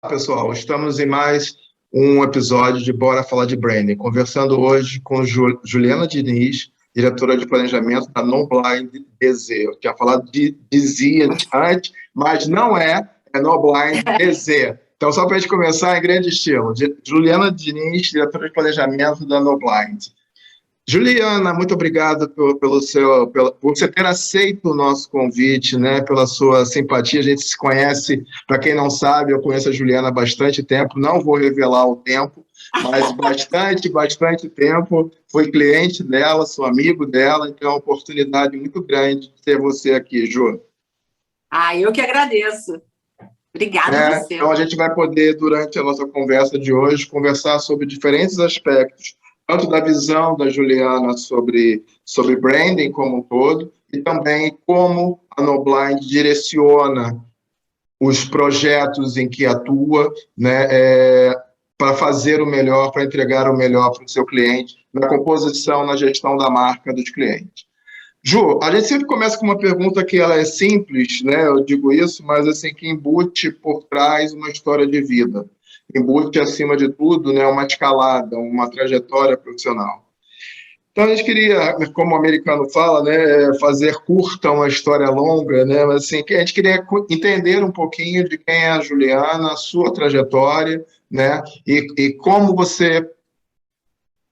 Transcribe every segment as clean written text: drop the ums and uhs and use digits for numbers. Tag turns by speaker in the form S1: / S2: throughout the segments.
S1: Pessoal, estamos em mais um episódio de Bora Falar de Branding, conversando hoje com Juliana Diniz, diretora de planejamento da Noblind DZ. Eu tinha falado de Dizia antes, mas não é Noblind DZ. Então, só para a gente começar em grande estilo, Juliana Diniz, diretora de planejamento da Noblind. Juliana, muito obrigado por você ter aceito o nosso convite, né, pela sua simpatia. A gente se conhece, para quem não sabe, eu conheço a Juliana há bastante tempo, não vou revelar o tempo, mas bastante tempo. Fui cliente dela, sou amigo dela, então é uma oportunidade muito grande ter você aqui, Ju.
S2: Eu que agradeço. Obrigada a você.
S1: Então a gente vai poder, durante a nossa conversa de hoje, conversar sobre diferentes aspectos tanto da visão da Juliana sobre branding como um todo, e também como a Noblind direciona os projetos em que atua, né, para fazer o melhor, para entregar o melhor para o seu cliente, na composição, na gestão da marca dos clientes. Ju, a gente sempre começa com uma pergunta que ela é simples, né, eu digo isso, mas assim, que embute por trás uma história de vida. Embute, acima de tudo, né, uma escalada, uma trajetória profissional. Então, a gente queria, como o americano fala, né, fazer curta uma história longa, né, mas assim, a gente queria entender um pouquinho de quem é a Juliana, a sua trajetória, né, e como você,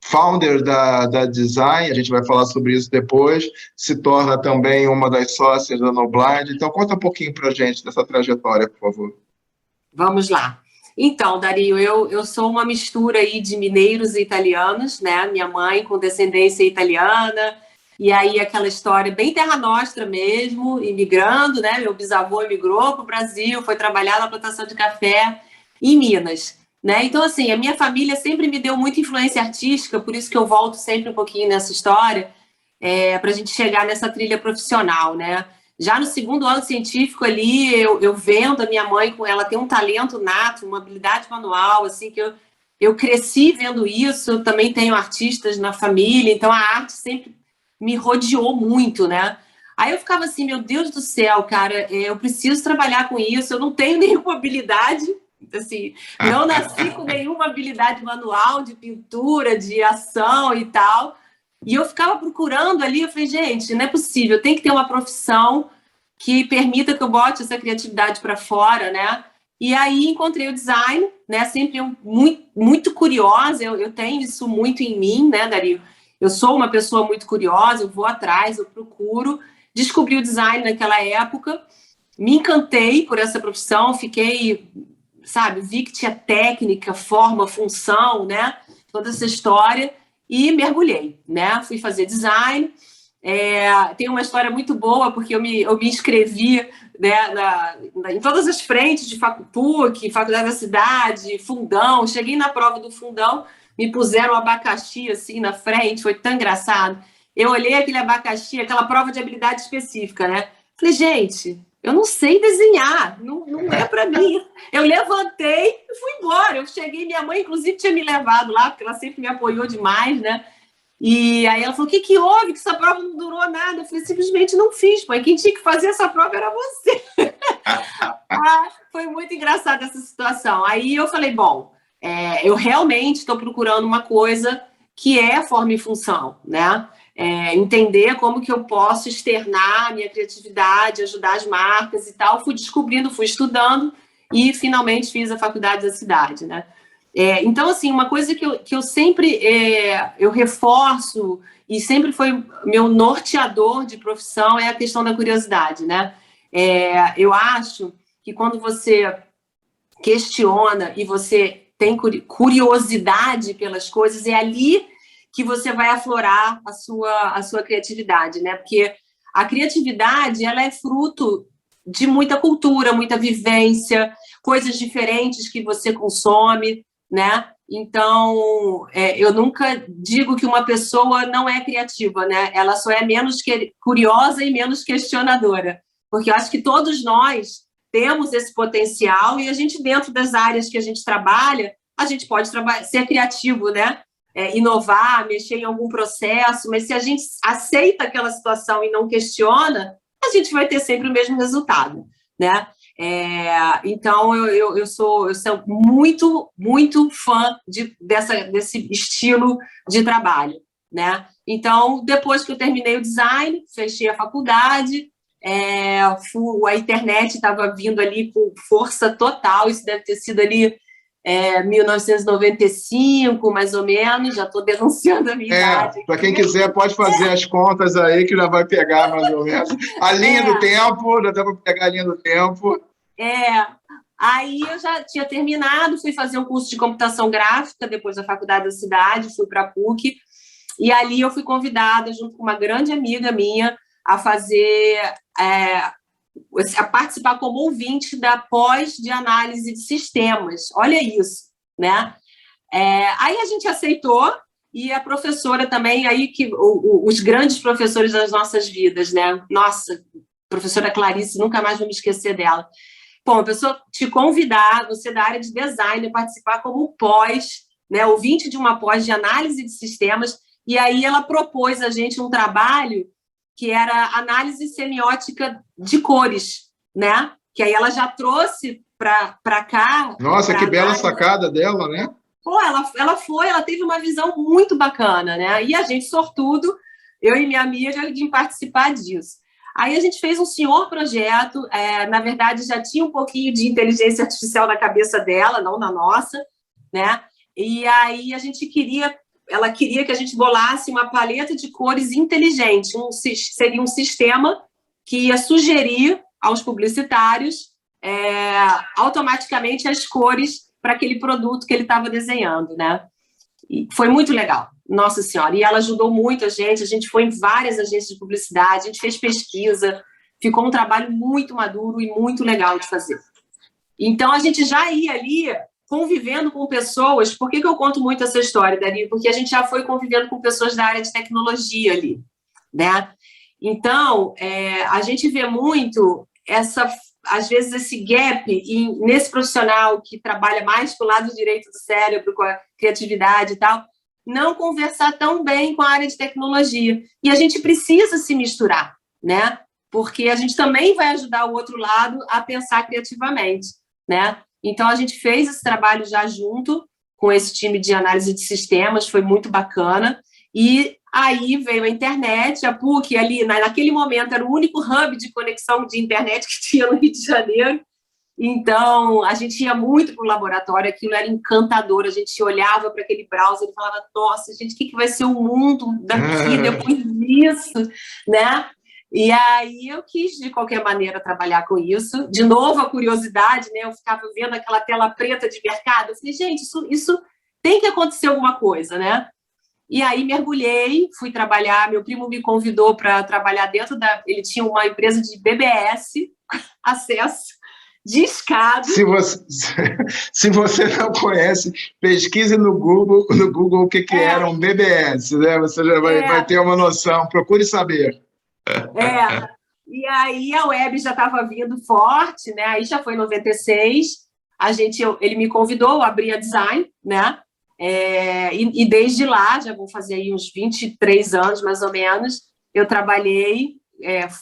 S1: founder da Design, a gente vai falar sobre isso depois, se torna também uma das sócias da Noblind. Então, conta um pouquinho para a gente dessa trajetória, por favor.
S2: Vamos lá. Então, Dario, eu sou uma mistura aí de mineiros e italianos, né? Minha mãe com descendência italiana, e aí aquela história bem terra nostra mesmo, imigrando, né? Meu bisavô imigrou para o Brasil, foi trabalhar na plantação de café em Minas, né? Então, assim, a minha família sempre me deu muita influência artística, por isso que eu volto sempre um pouquinho nessa história, para a gente chegar nessa trilha profissional, né? Já no segundo ano científico ali, eu vendo a minha mãe, com ela tem um talento nato, uma habilidade manual, assim, que eu cresci vendo isso. Eu também tenho artistas na família, então a arte sempre me rodeou muito, né? Aí eu ficava assim, meu Deus do céu, cara, eu preciso trabalhar com isso, eu não tenho nenhuma habilidade, assim, não nasci com nenhuma habilidade manual de pintura, de ação e tal. E eu ficava procurando ali, eu falei, gente, não é possível, tem que ter uma profissão que permita que eu bote essa criatividade para fora, né? E aí encontrei o design, né? Sempre muito curiosa, eu tenho isso muito em mim, né, Dario? Eu sou uma pessoa muito curiosa, eu vou atrás, eu procuro. Descobri o design naquela época, me encantei por essa profissão, fiquei, sabe, vi que tinha técnica, forma, função, né? Toda essa história. E mergulhei, né? Fui fazer design. Tem uma história muito boa, porque eu me inscrevi, né, em todas as frentes de PUC, Faculdade da Cidade, Fundão. Cheguei na prova do Fundão, me puseram um abacaxi assim na frente, foi tão engraçado. Eu olhei aquele abacaxi, aquela prova de habilidade específica, né? Falei, gente, eu não sei desenhar, não é para mim. Eu levantei e fui embora. Eu cheguei, minha mãe, inclusive, tinha me levado lá, porque ela sempre me apoiou demais, né? E aí ela falou, o que houve? Que essa prova não durou nada. Eu falei, simplesmente não fiz, mãe. Quem tinha que fazer essa prova era você. Foi muito engraçada essa situação. Aí eu falei, bom, eu realmente estou procurando uma coisa que é forma e função, né? Entender como que eu posso externar a minha criatividade, ajudar as marcas e tal. Fui descobrindo, fui estudando e finalmente fiz a Faculdade da Cidade, né? Então, assim, uma coisa que eu sempre eu reforço e sempre foi meu norteador de profissão é a questão da curiosidade, né? Eu acho que quando você questiona e você tem curiosidade pelas coisas, é ali que você vai aflorar a sua criatividade, né? Porque a criatividade, ela é fruto de muita cultura, muita vivência, coisas diferentes que você consome, né? Então, eu nunca digo que uma pessoa não é criativa, né? Ela só é menos curiosa e menos questionadora, porque eu acho que todos nós temos esse potencial e a gente, dentro das áreas que a gente trabalha, a gente pode ser criativo, né? Inovar, mexer em algum processo, mas se a gente aceita aquela situação e não questiona, a gente vai ter sempre o mesmo resultado, né? Então, eu sou muito, muito fã desse estilo de trabalho, né? Então, depois que eu terminei o design, fechei a faculdade, a internet estava vindo ali com força total, isso deve ter sido ali 1995, mais ou menos, já estou denunciando a minha idade.
S1: Para quem quiser, pode fazer as contas aí, que já vai pegar mais ou menos. A linha do tempo, já dá para pegar a linha do tempo.
S2: Aí eu já tinha terminado, fui fazer um curso de computação gráfica, depois da faculdade da cidade, fui para a PUC, e ali eu fui convidada, junto com uma grande amiga minha, a participar como ouvinte da pós de análise de sistemas. Olha isso, né? Aí a gente aceitou, e a professora também, aí que os grandes professores das nossas vidas, né? Nossa, professora Clarice, nunca mais vou me esquecer dela. Bom, a pessoa te convidar, você da área de design, a participar como pós, né? Ouvinte de uma pós de análise de sistemas, e aí ela propôs a gente um trabalho que era análise semiótica de cores, né? Que aí ela já trouxe para cá.
S1: Nossa, que bela sacada dela, né?
S2: Pô, ela teve uma visão muito bacana, né? E a gente, sortudo, eu e minha amiga, de participar disso. Aí a gente fez um senhor projeto, na verdade já tinha um pouquinho de inteligência artificial na cabeça dela, não na nossa, né? E aí ela queria que a gente bolasse uma paleta de cores inteligente, seria um sistema que ia sugerir aos publicitários automaticamente as cores para aquele produto que ele estava desenhando, né? E foi muito legal, nossa senhora, e ela ajudou muito a gente foi em várias agências de publicidade, a gente fez pesquisa, ficou um trabalho muito maduro e muito legal de fazer. Então, a gente já ia ali convivendo com pessoas. Por que eu conto muito essa história, Dario? Porque a gente já foi convivendo com pessoas da área de tecnologia ali, né? Então, a gente vê muito às vezes, esse gap nesse profissional que trabalha mais com o lado direito do cérebro, com a criatividade e tal, não conversar tão bem com a área de tecnologia. E a gente precisa se misturar, né? Porque a gente também vai ajudar o outro lado a pensar criativamente, né? Então, a gente fez esse trabalho já junto com esse time de análise de sistemas, foi muito bacana. E aí veio a internet, a PUC ali, naquele momento, era o único hub de conexão de internet que tinha no Rio de Janeiro. Então, a gente ia muito para o laboratório, aquilo era encantador, a gente olhava para aquele browser e falava, nossa, gente, o que vai ser o mundo daqui depois disso, né? E aí eu quis, de qualquer maneira, trabalhar com isso. De novo, a curiosidade, né? Eu ficava vendo aquela tela preta de mercado, eu falei, gente, isso tem que acontecer alguma coisa, né? E aí mergulhei, fui trabalhar, meu primo me convidou para trabalhar ele tinha uma empresa de BBS, acesso, discado.
S1: Se você não conhece, pesquise no Google o que era um BBS, né? Você já vai ter uma noção, procure saber.
S2: E aí a web já estava vindo forte, né? Aí já foi em 96, ele me convidou, eu abri a design, né? E desde lá, já vou fazer aí uns 23 anos, mais ou menos, eu trabalhei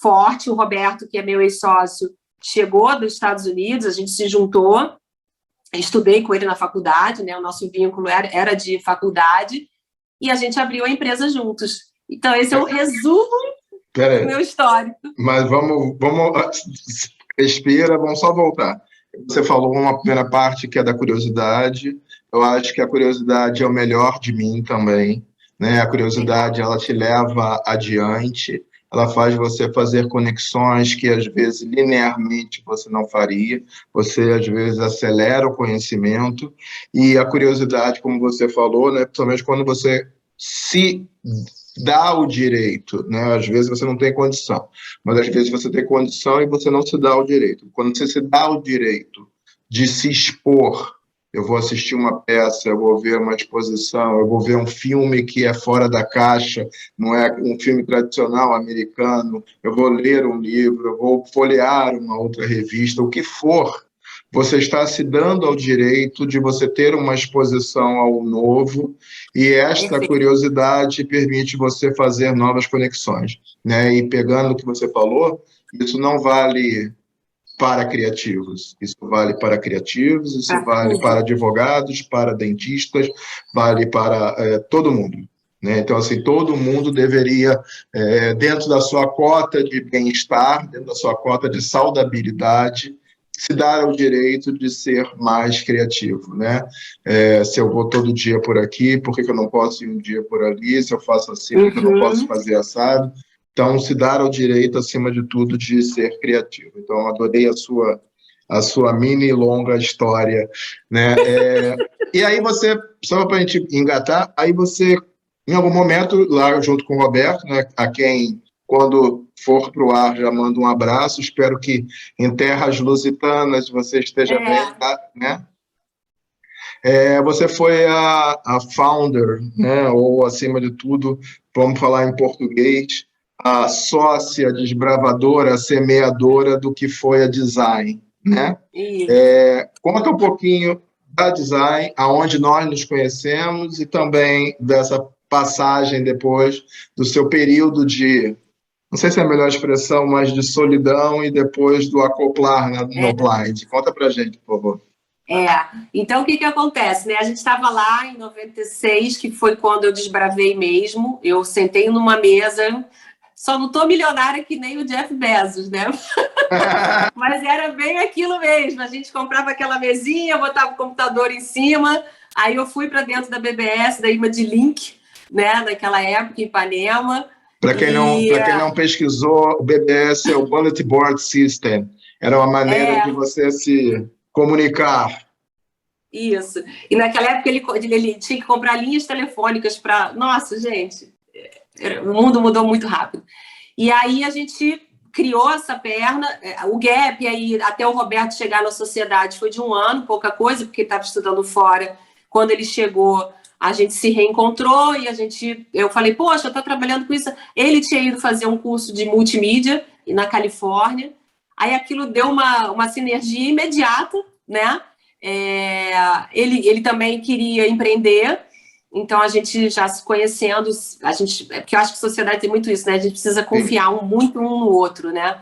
S2: forte. O Roberto, que é meu ex-sócio, chegou dos Estados Unidos, a gente se juntou, estudei com ele na faculdade, né? O nosso vínculo era de faculdade, e a gente abriu a empresa juntos. Então, esse é o resumo do meu histórico.
S1: Mas vamos respira, vamos só voltar. Você falou uma primeira parte que é da curiosidade. Eu acho que a curiosidade é o melhor de mim também, né? A curiosidade, ela te leva adiante, ela faz você fazer conexões que, às vezes, linearmente você não faria, você, às vezes, acelera o conhecimento, e a curiosidade, como você falou, né? Principalmente quando você se dá o direito, né? Às vezes você não tem condição, mas às vezes você tem condição e você não se dá o direito. Quando você se dá o direito de se expor, eu vou assistir uma peça, eu vou ver uma exposição, eu vou ver um filme que é fora da caixa, não é um filme tradicional americano, eu vou ler um livro, eu vou folhear uma outra revista, o que for, você está se dando ao direito de você ter uma exposição ao novo, e esta curiosidade permite você fazer novas conexões, né? E pegando o que você falou, isso não vale para criativos. Isso vale para criativos, isso
S2: Pra
S1: vale
S2: tudo.
S1: para advogados, para dentistas, vale para todo mundo. Né? Então, assim, todo mundo deveria, dentro da sua cota de bem-estar, dentro da sua cota de saudabilidade, se dar o direito de ser mais criativo, né? Se eu vou todo dia por aqui, por que eu não posso ir um dia por ali? Se eu faço assim, por que eu não posso fazer assado? Então, se dar o direito, acima de tudo, de ser criativo. Então, adorei a sua mini e longa história, né? E aí você, só para a gente engatar, aí você, em algum momento, lá junto com o Roberto, né, a quem, quando for para o ar, já mando um abraço, espero que em terras lusitanas você esteja bem, tá? Né? Você foi a founder, né, ou acima de tudo, vamos falar em português, a sócia desbravadora, semeadora do que foi a Design, né? Conta um pouquinho da Design, aonde nós nos conhecemos e também dessa passagem depois do seu período de, não sei se é a melhor expressão, mas de solidão e depois do acoplar no Blind. Conta pra gente, por favor.
S2: Então o que acontece, né? A gente estava lá em 96, que foi quando eu desbravei mesmo. Eu sentei numa mesa, só não tô milionária que nem o Jeff Bezos, né? Mas era bem aquilo mesmo. A gente comprava aquela mesinha, botava o computador em cima. Aí eu fui para dentro da BBS, da Imadilink, né? Naquela época, em Ipanema.
S1: Para quem não pesquisou, o BBS é o Bullet Board System. Era uma maneira de você se comunicar.
S2: Isso. E naquela época ele tinha que comprar linhas telefônicas para... Nossa, gente, o mundo mudou muito rápido. E aí a gente criou essa perna, o gap aí até o Roberto chegar na sociedade foi de 1 ano, pouca coisa, porque ele estava estudando fora. Quando ele chegou, a gente se reencontrou e eu falei, poxa, eu estou trabalhando com isso. Ele tinha ido fazer um curso de multimídia na Califórnia. Aí aquilo deu uma sinergia imediata, né? Ele também queria empreender, então a gente já se conhecendo, porque eu acho que a sociedade tem muito isso, né? A gente precisa confiar muito um no outro, né?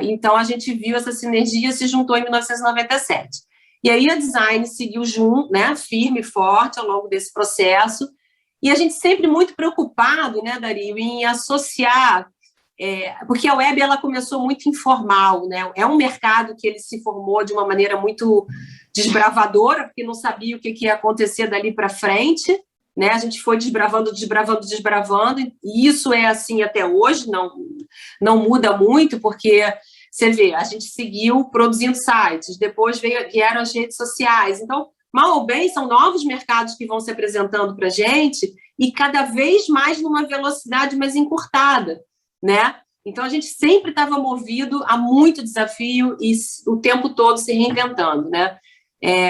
S2: Então a gente viu essa sinergia, se juntou em 1997. E aí a Design seguiu junto, né? Firme e forte ao longo desse processo. E a gente sempre muito preocupado, né, Dario, em associar, porque a web ela começou muito informal, né? É um mercado que ele se formou de uma maneira muito desbravadora, porque não sabia o que ia acontecer dali para frente, né? A gente foi desbravando, e isso é assim até hoje, não muda muito, porque você vê, a gente seguiu produzindo sites, depois vieram as redes sociais, então, mal ou bem, são novos mercados que vão se apresentando para a gente, e cada vez mais numa velocidade mais encurtada, né? Então, a gente sempre estava movido a muito desafio e o tempo todo se reinventando, né?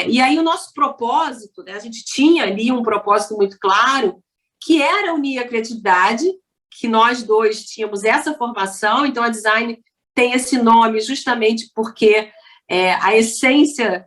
S2: E aí o nosso propósito, né, a gente tinha ali um propósito muito claro, que era unir a criatividade, que nós dois tínhamos essa formação, então a Design tem esse nome justamente porque a essência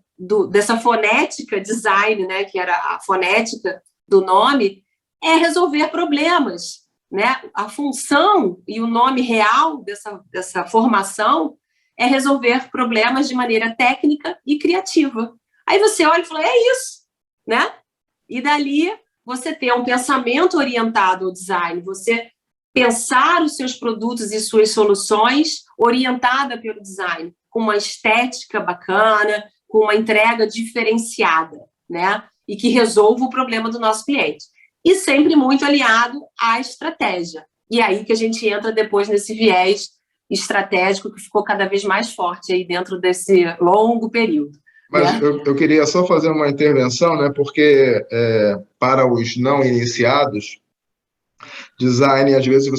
S2: dessa fonética Design, né, que era a fonética do nome, é resolver problemas, né? A função e o nome real dessa formação é resolver problemas de maneira técnica e criativa. Aí você olha e fala, é isso, né? E dali você ter um pensamento orientado ao design, você pensar os seus produtos e suas soluções orientada pelo design, com uma estética bacana, com uma entrega diferenciada, né? E que resolva o problema do nosso cliente. E sempre muito aliado à estratégia. E aí que a gente entra depois nesse viés estratégico que ficou cada vez mais forte aí dentro desse longo período.
S1: Mas eu queria só fazer uma intervenção, né? Porque para os não iniciados, design, às vezes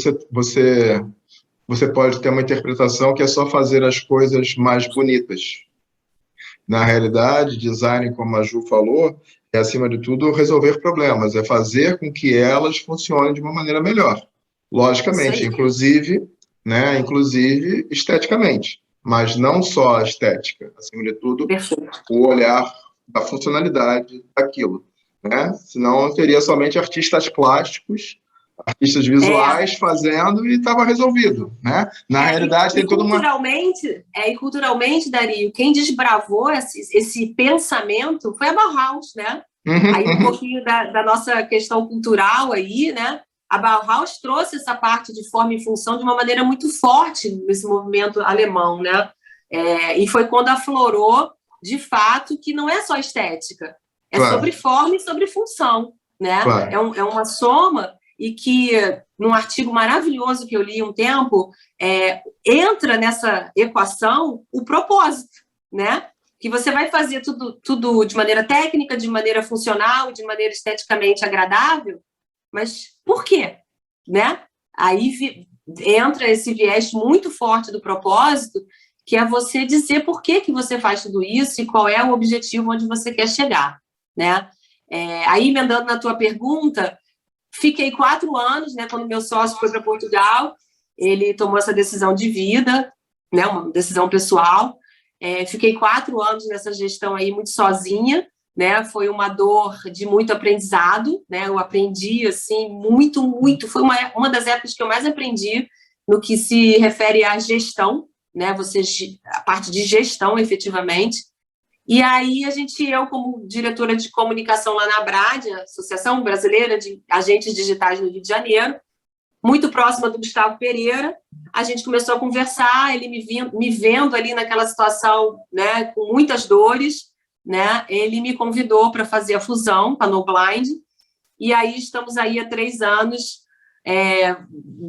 S1: você pode ter uma interpretação que é só fazer as coisas mais bonitas. Na realidade, design, como a Ju falou, é, acima de tudo, resolver problemas, é fazer com que elas funcionem de uma maneira melhor. Logicamente, inclusive esteticamente, mas não só a estética, acima de tudo, o olhar da funcionalidade daquilo, né? Senão teria somente artistas plásticos artistas visuais fazendo e estava resolvido, né? Na realidade, tem toda uma...
S2: E culturalmente, Dario, quem desbravou esse pensamento foi a Bauhaus, né? Aí um pouquinho da nossa questão cultural aí, né? A Bauhaus trouxe essa parte de forma e função de uma maneira muito forte nesse movimento alemão, né? E foi quando aflorou, de fato, que não é só estética, é sobre forma e sobre função, né? É uma soma e que, num artigo maravilhoso que eu li um tempo, entra nessa equação o propósito, né? Que você vai fazer tudo de maneira técnica, de maneira funcional, de maneira esteticamente agradável, mas por quê? Né? Aí entra esse viés muito forte do propósito, que é você dizer por que você faz tudo isso e qual é o objetivo onde você quer chegar, né? Aí, emendando na tua pergunta, fiquei 4 anos, né, quando meu sócio foi para Portugal, ele tomou essa decisão de vida, né, uma decisão pessoal. Fiquei 4 anos nessa gestão aí muito sozinha, né? Foi uma dor de muito aprendizado, né? Eu aprendi assim muito. Foi uma das épocas que eu mais aprendi no que se refere à gestão, né? A parte de gestão, efetivamente. E aí eu como diretora de comunicação lá na Abrad, Associação Brasileira de Agentes Digitais no Rio de Janeiro, muito próxima do Gustavo Pereira, a gente começou a conversar, ele me vendo ali naquela situação, né, com muitas dores, né, ele me convidou para fazer a fusão com a NoBlind, e aí estamos aí há 3 anos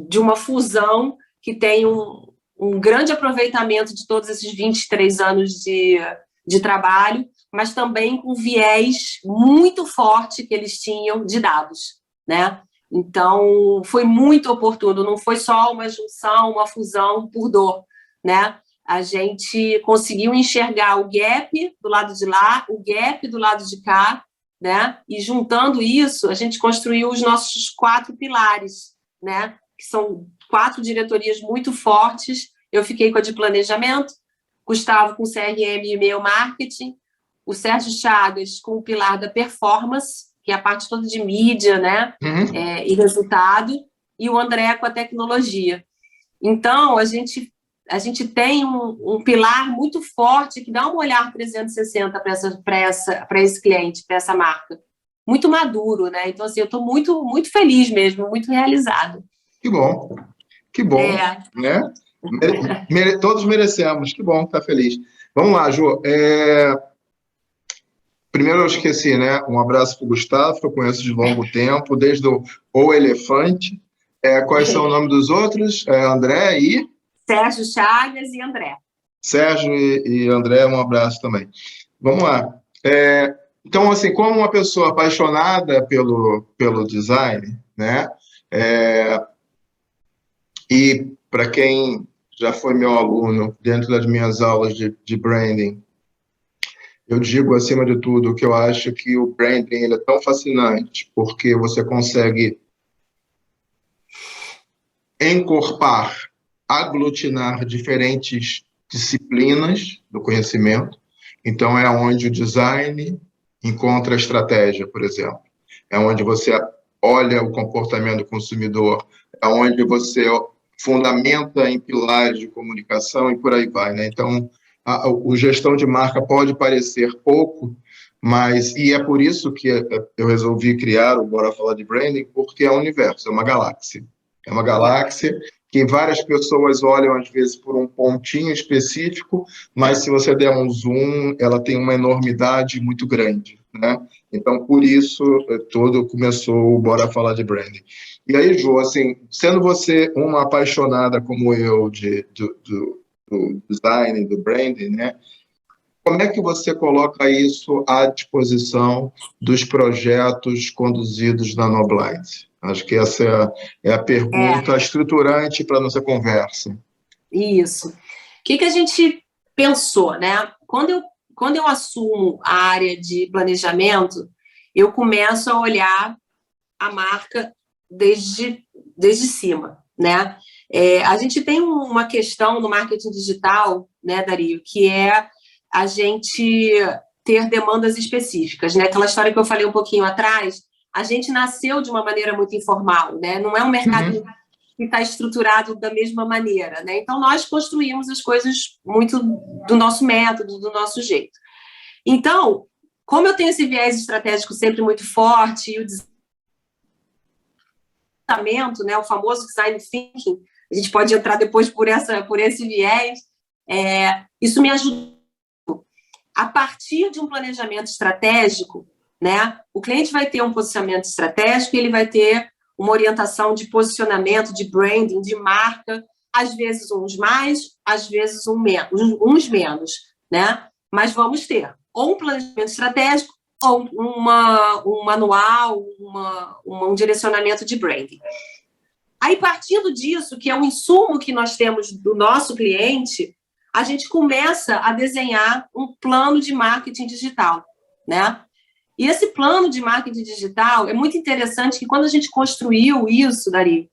S2: de uma fusão que tem um grande aproveitamento de todos esses 23 anos de trabalho, mas também com viés muito forte que eles tinham de dados, né? Então, foi muito oportuno, não foi só uma junção, uma fusão por dor, né? A gente conseguiu enxergar o gap do lado de lá, o gap do lado de cá, né? E juntando isso, a gente construiu os nossos 4 pilares, né? Que são 4 diretorias muito fortes. Eu fiquei com a de planejamento, Gustavo com CRM e e-mail marketing, o Sérgio Chagas com o pilar da performance, que é a parte toda de mídia, né? E resultado, e o André com a tecnologia. Então, a gente tem um pilar muito forte que dá um olhar 360 para esse cliente, para essa marca. Muito maduro, né? Então, assim, eu estou muito feliz mesmo, muito realizada.
S1: Que bom, né? Todos merecemos, que bom, tá feliz. Vamos lá, Jô. Primeiro eu esqueci, né? Um abraço para o Gustavo, que eu conheço de longo tempo, desde o Elefante. Quais são o nome dos outros? André e...
S2: Sérgio Chagas e André.
S1: Sérgio e André, um abraço também. Vamos lá. Então, assim, como uma pessoa apaixonada pelo design, né? E para quem já foi meu aluno dentro das minhas aulas de branding, eu digo, acima de tudo, que eu acho que o branding ele é tão fascinante porque você consegue encorpar, aglutinar diferentes disciplinas do conhecimento. Então, é onde o design encontra a estratégia, por exemplo. É onde você olha o comportamento do consumidor, é onde você fundamenta em pilares de comunicação e por aí vai, né? Então, o gestão de marca pode parecer pouco, e é por isso que eu resolvi criar o Bora Falar de Branding, porque é um universo, é uma galáxia. É uma galáxia que várias pessoas olham, às vezes, por um pontinho específico, mas se você der um zoom, ela tem uma enormidade muito grande, né? Então, por isso, começou o Bora Falar de Branding. E aí, Jô, assim, sendo você uma apaixonada como eu do design, do branding, né? Como é que você coloca isso à disposição dos projetos conduzidos na NoBlind? Acho que essa é a pergunta estruturante para a nossa conversa.
S2: Isso. O que a gente pensou, né? Quando eu assumo a área de planejamento, eu começo a olhar a marca desde cima, né? A gente tem uma questão no marketing digital, né, Dario, que é a gente ter demandas específicas, né? Aquela história que eu falei um pouquinho atrás, a gente nasceu de uma maneira muito informal, né? Não é um mercado que está estruturado da mesma maneira, né? Então, nós construímos as coisas muito do nosso método, do nosso jeito. Então, como eu tenho esse viés estratégico sempre muito forte e o pensamento, né, o famoso design thinking, a gente pode entrar depois por esse viés, isso me ajuda. A partir de um planejamento estratégico, né, o cliente vai ter um posicionamento estratégico e ele vai ter uma orientação de posicionamento, de branding, de marca, às vezes uns mais, às vezes uns menos, né? Mas vamos ter ou um planejamento estratégico ou um manual, um direcionamento de branding. Aí, partindo disso, que é o insumo que nós temos do nosso cliente, a gente começa a desenhar um plano de marketing digital, né? E esse plano de marketing digital é muito interessante, que quando a gente construiu isso, Dario,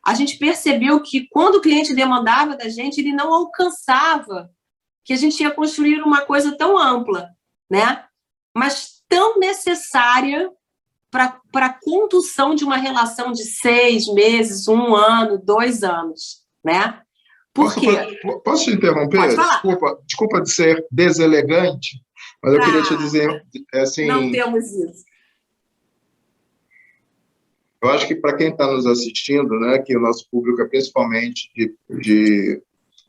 S2: a gente percebeu que quando o cliente demandava da gente, ele não alcançava que a gente ia construir uma coisa tão ampla, né? Mas tão necessária para a condução de uma relação de 6 meses, 1 ano, 2 anos, né? Por quê?
S1: Posso te interromper?
S2: Pode falar.
S1: Desculpa de ser deselegante, mas eu queria te dizer, assim...
S2: Não temos isso.
S1: Eu acho que para quem está nos assistindo, né, que o nosso público é principalmente de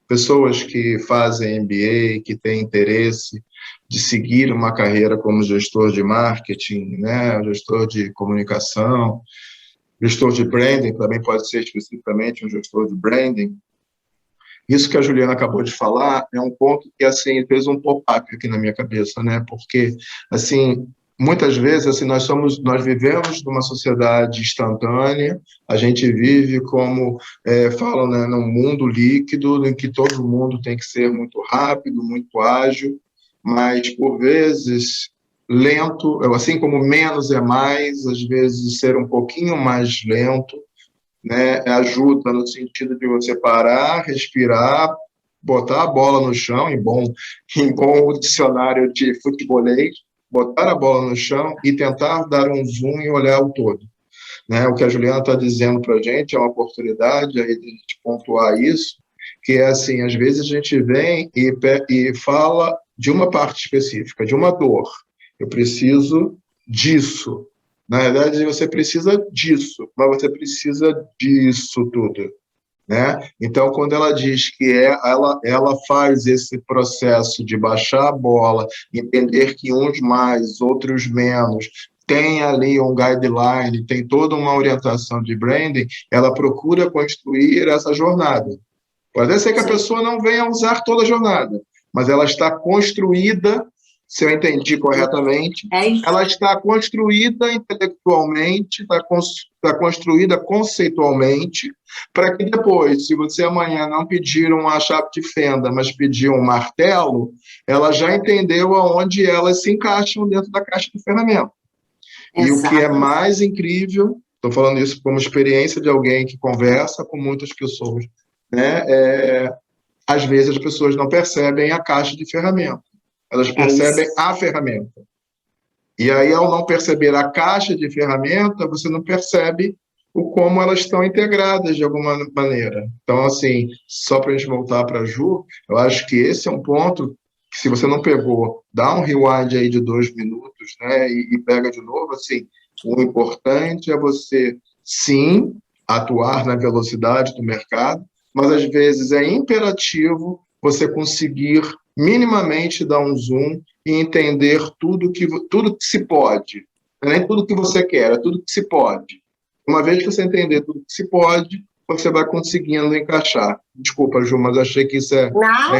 S1: pessoas que fazem MBA, que têm interesse de seguir uma carreira como gestor de marketing, né, gestor de comunicação, gestor de branding, também pode ser especificamente um gestor de branding. Isso que a Juliana acabou de falar é um ponto que, assim, fez um pop-up aqui na minha cabeça, né? Porque, assim, muitas vezes, assim, nós vivemos numa sociedade instantânea, a gente vive como falam, né, num mundo líquido, em que todo mundo tem que ser muito rápido, muito ágil, mas, por vezes, lento, assim como menos é mais, às vezes ser um pouquinho mais lento, né, ajuda no sentido de você parar, respirar, botar a bola no chão, em bom dicionário de futebolês, botar a bola no chão e tentar dar um zoom e olhar o todo. Né? O que a Juliana está dizendo para a gente é uma oportunidade aí de a gente pontuar isso, que é assim, às vezes a gente vem e fala de uma parte específica, de uma dor. Eu preciso disso. Na verdade, você precisa disso, mas você precisa disso tudo, né? Então, quando ela diz que ela faz esse processo de baixar a bola, entender que uns mais, outros menos, tem ali um guideline, tem toda uma orientação de branding, ela procura construir essa jornada. Pode ser que a pessoa não venha usar toda a jornada, mas ela está construída, se eu entendi corretamente, ela está construída intelectualmente, está construída conceitualmente, para que depois, se você amanhã não pedir uma chave de fenda, mas pedir um martelo, ela já entendeu aonde elas se encaixam dentro da caixa de ferramenta. E o que é mais incrível, estou falando isso como experiência de alguém que conversa com muitas pessoas, né? Às vezes as pessoas não percebem a caixa de ferramenta. Elas percebem a ferramenta. E aí, ao não perceber a caixa de ferramenta, você não percebe o como elas estão integradas de alguma maneira. Então, assim, só para a gente voltar para a Ju, eu acho que esse é um ponto que, se você não pegou, dá um rewind aí de 2 minutos, né, e pega de novo, assim, o importante é você, sim, atuar na velocidade do mercado, mas, às vezes, é imperativo você conseguir minimamente dar um zoom e entender tudo que se pode. Não é nem tudo que você quer, é tudo que se pode. Uma vez que você entender tudo que se pode, você vai conseguindo encaixar. Desculpa, Ju, mas achei que isso é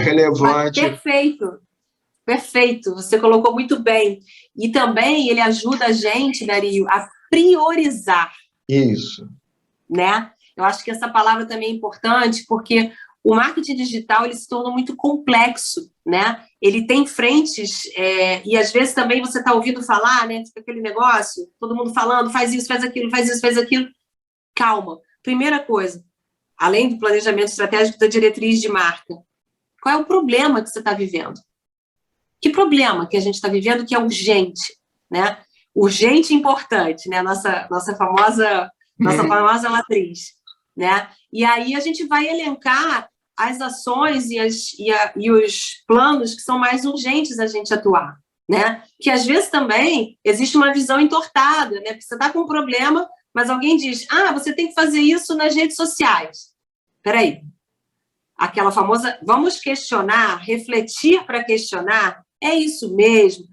S1: relevante.
S2: Perfeito. Perfeito, você colocou muito bem. E também ele ajuda a gente, Dario, a priorizar.
S1: Isso.
S2: Né? Eu acho que essa palavra também é importante, porque o marketing digital ele se tornou muito complexo, né? Ele tem frentes, e às vezes também você está ouvindo falar, né? Fica aquele negócio, todo mundo falando, faz isso, faz aquilo, faz isso, faz aquilo. Calma. Primeira coisa, além do planejamento estratégico da diretriz de marca, qual é o problema que você está vivendo? Que problema que a gente está vivendo que é urgente, né? urgente e importante, né? Nossa famosa matriz, né? E aí a gente vai elencar as ações e os planos que são mais urgentes a gente atuar, né? Que às vezes também existe uma visão entortada, né? Porque você está com um problema, mas alguém diz, você tem que fazer isso nas redes sociais. Peraí, aquela famosa, vamos questionar, refletir para questionar, é isso mesmo?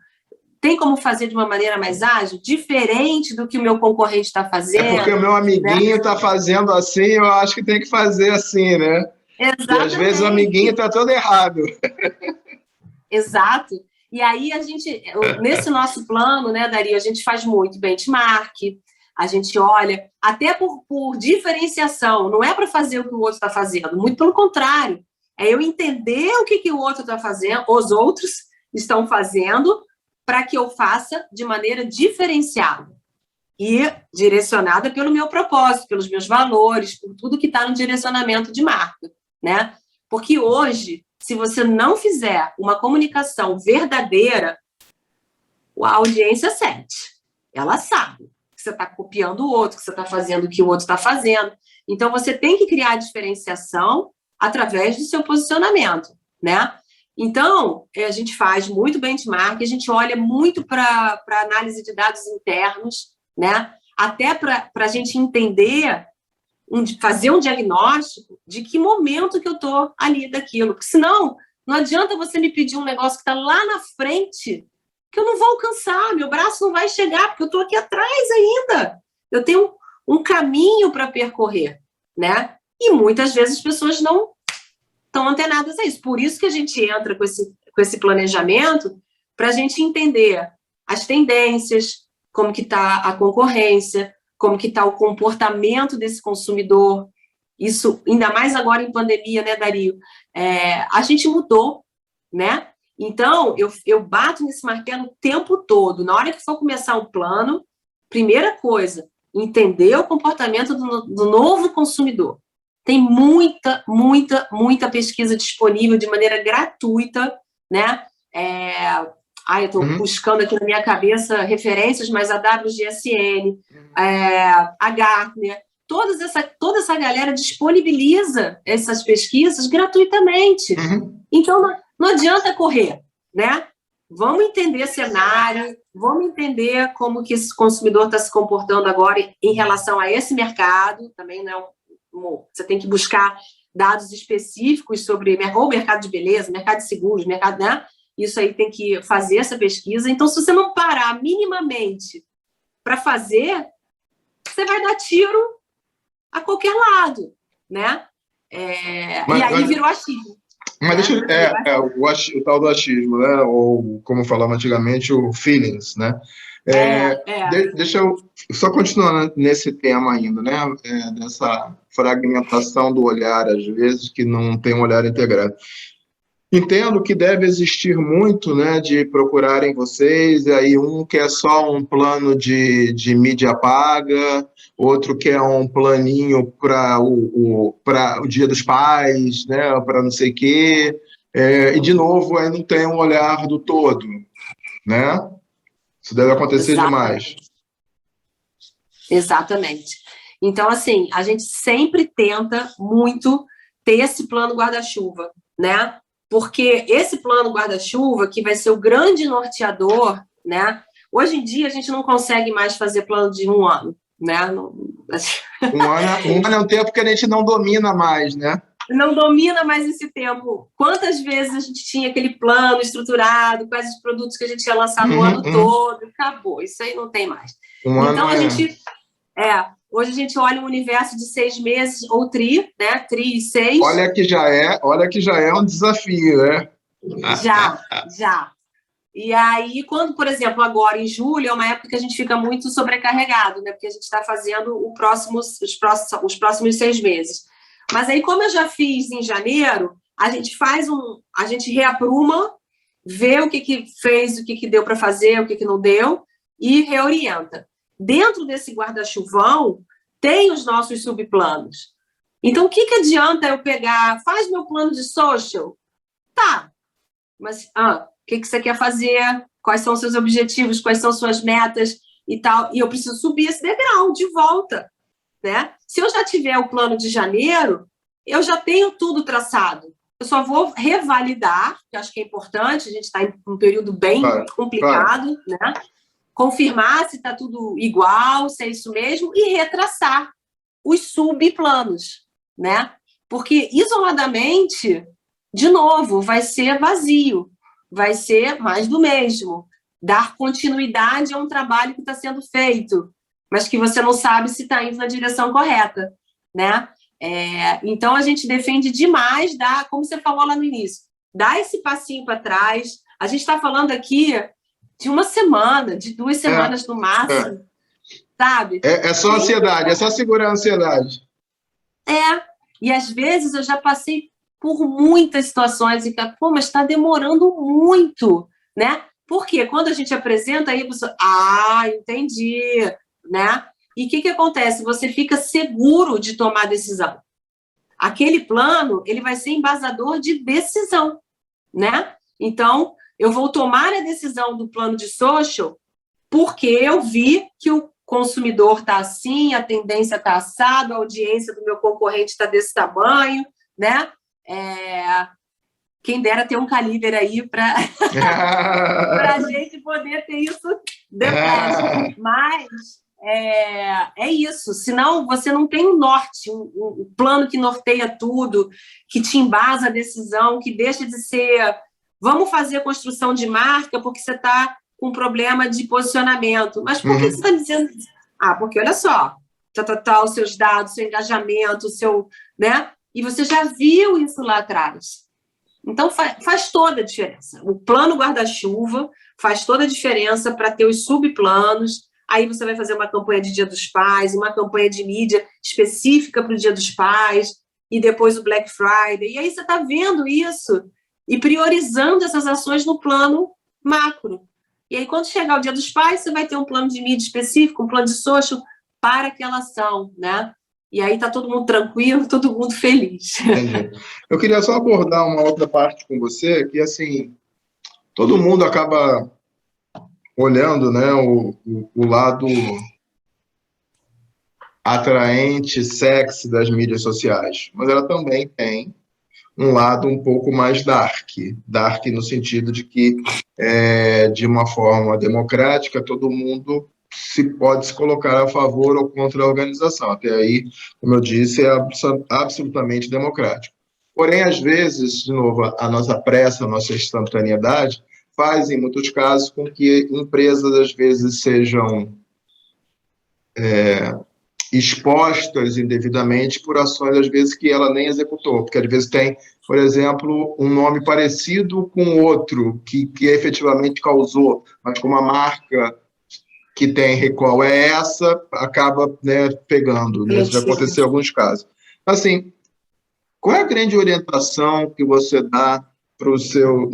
S2: Tem como fazer de uma maneira mais ágil, diferente do que o meu concorrente está fazendo?
S1: É porque o meu amiguinho está fazendo assim, eu acho que tem que fazer assim, né?
S2: Exatamente.
S1: E às vezes o amiguinho está todo errado.
S2: Exato. E aí nesse nosso plano, né, Dario, a gente faz muito benchmark, a gente olha, até por diferenciação, não é para fazer o que o outro está fazendo, muito pelo contrário, é eu entender o que o outro está fazendo, os outros estão fazendo, para que eu faça de maneira diferenciada e direcionada pelo meu propósito, pelos meus valores, por tudo que está no direcionamento de marca, né? Porque hoje, se você não fizer uma comunicação verdadeira, a audiência sente. Ela sabe que você está copiando o outro, que você está fazendo o que o outro está fazendo. Então, você tem que criar a diferenciação através do seu posicionamento, né? Então, a gente faz muito benchmark, a gente olha muito para análise de dados internos, né? Até para a gente entender, fazer um diagnóstico de que momento que eu estou ali daquilo. Porque senão, não adianta você me pedir um negócio que está lá na frente, que eu não vou alcançar, meu braço não vai chegar, porque eu estou aqui atrás ainda. Eu tenho um caminho para percorrer, né? E muitas vezes as pessoas não estão antenadas a isso. Por isso que a gente entra com esse planejamento, para a gente entender as tendências, como que está a concorrência, como que está o comportamento desse consumidor. Isso, ainda mais agora em pandemia, né, Dario? A gente mudou, né? Então, eu bato nesse martelo o tempo todo. Na hora que for começar um plano, primeira coisa, entender o comportamento do novo consumidor. Tem muita, muita, muita pesquisa disponível de maneira gratuita, né? Eu estou buscando aqui na minha cabeça referências, mas a WGSN, a Gartner, toda essa galera disponibiliza essas pesquisas gratuitamente. Então, não adianta correr, né? Vamos entender cenário, vamos entender como que esse consumidor está se comportando agora em relação a esse mercado, também não é você tem que buscar dados específicos sobre ou mercado de beleza, mercado de seguros, mercado, né? Isso aí tem que fazer essa pesquisa. Então, se você não parar minimamente para fazer, você vai dar tiro a qualquer lado, né? E aí virou achismo.
S1: Mas o tal do achismo, né? Ou, como falava antigamente, o feelings, né? Deixa eu só continuar nesse tema ainda, né? Dessa fragmentação do olhar, às vezes, que não tem um olhar integrado. Entendo que deve existir muito, né, de procurarem vocês, e aí um quer só um plano de mídia paga, outro quer um planinho para o Dia dos Pais, né, para não sei o quê, e de novo aí não tem um olhar do todo, né? Isso deve acontecer demais.
S2: Exatamente. Então, assim, a gente sempre tenta muito ter esse plano guarda-chuva, né? Porque esse plano guarda-chuva, que vai ser o grande norteador, né? Hoje em dia, a gente não consegue mais fazer plano de um ano, né?
S1: Um ano é um tempo que a gente não domina mais, né?
S2: Não domina mais esse tempo. Quantas vezes a gente tinha aquele plano estruturado, quais os produtos que a gente ia lançar no ano todo, acabou. Isso aí não tem mais. Então, a gente... hoje a gente olha um universo de 6 meses, ou né? Tri e 6.
S1: Olha que já é um desafio, né?
S2: Já. E aí, quando, por exemplo, agora em julho, é uma época que a gente fica muito sobrecarregado, né? Porque a gente está fazendo os próximos 6 meses. Mas aí, como eu já fiz em janeiro, a gente reapruma, vê o que fez, o que deu para fazer, o que não deu, e reorienta. Dentro desse guarda-chuvão, tem os nossos subplanos. Então, o que adianta eu pegar, faz meu plano de social? Tá, mas o que você quer fazer? Quais são os seus objetivos? Quais são suas metas? e tal, e eu preciso subir esse degrau de volta, né? Se eu já tiver o plano de janeiro, eu já tenho tudo traçado. Eu só vou revalidar, que acho que é importante, a gente está em um período bem complicado, né? Confirmar se está tudo igual, se é isso mesmo, e retraçar os subplanos, né? Porque isoladamente, de novo, vai ser vazio, vai ser mais do mesmo. Dar continuidade a um trabalho que está sendo feito, mas que você não sabe se está indo na direção correta, né? Então, a gente defende demais, como você falou lá no início, dar esse passinho para trás. A gente está falando aqui de uma semana, de 2 semanas no máximo, sabe?
S1: É só ansiedade, é só segurar a ansiedade.
S2: E às vezes eu já passei por muitas situações e mas está demorando muito, né? Porque quando a gente apresenta aí, a pessoa, entendi, né? E o que acontece? Você fica seguro de tomar decisão. Aquele plano, ele vai ser embasador de decisão, né? Então, eu vou tomar a decisão do plano de social porque eu vi que o consumidor está assim, a tendência está assado, a audiência do meu concorrente está desse tamanho, né? Quem dera ter um calibre aí para a gente poder ter isso depois. Mas é isso, senão você não tem um norte, um plano que norteia tudo, que te embasa a decisão, que deixa de ser vamos fazer a construção de marca porque você está com um problema de posicionamento. Mas por que você está dizendo isso? Porque olha só, os seus dados, seu engajamento, né? E você já viu isso lá atrás. Então, faz toda a diferença. O plano guarda-chuva faz toda a diferença para ter os subplanos. Aí você vai fazer uma campanha de Dia dos Pais, uma campanha de mídia específica para o Dia dos Pais, e depois o Black Friday. E aí você está vendo isso e priorizando essas ações no plano macro. E aí, quando chegar o Dia dos Pais, você vai ter um plano de mídia específico, um plano de social para aquela ação, né? E aí está todo mundo tranquilo, todo mundo feliz.
S1: Entendi. Eu queria só abordar uma outra parte com você, que, assim, todo mundo acaba olhando, né, o lado atraente, sexy das mídias sociais, mas ela também tem um lado um pouco mais dark no sentido de que, de uma forma democrática, todo mundo pode se colocar a favor ou contra a organização. Até aí, como eu disse, é absolutamente democrático. Porém, às vezes, de novo, a nossa pressa, a nossa instantaneidade, faz, em muitos casos, com que empresas, às vezes, sejam expostas indevidamente por ações, às vezes, que ela nem executou, porque às vezes tem, por exemplo, um nome parecido com outro, que efetivamente causou, mas como a marca que tem recall é essa, acaba, né, pegando, né? Isso já aconteceu em alguns casos. Assim, qual é a grande orientação que você dá para